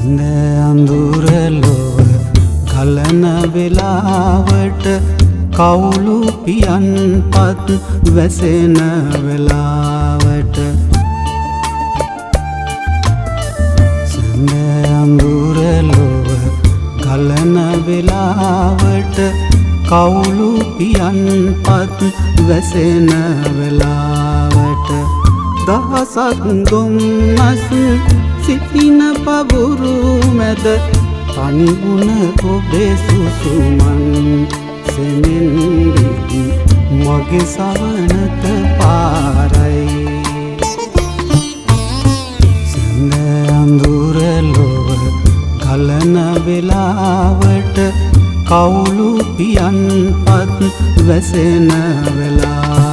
සඳ අඳුර ලොව ගලන වෙලාවට කවුළු පියන්පත් වැසෙන වෙලාවට සඳ අඳුර ලොව ගලන වෙලාවට කවුළු පියන්පත් වැසෙන වෙලාවට දහසක් දුම්නස් සිටින පවුරු මැද තනිවුණ ඔබේ සුසුමන් සෙමෙන් මගේ සවනත පාරයි සඳ අඳුර ලොව ගලන වෙලාවට කවුළු පියන්පත් වැසෙන වෙලාවට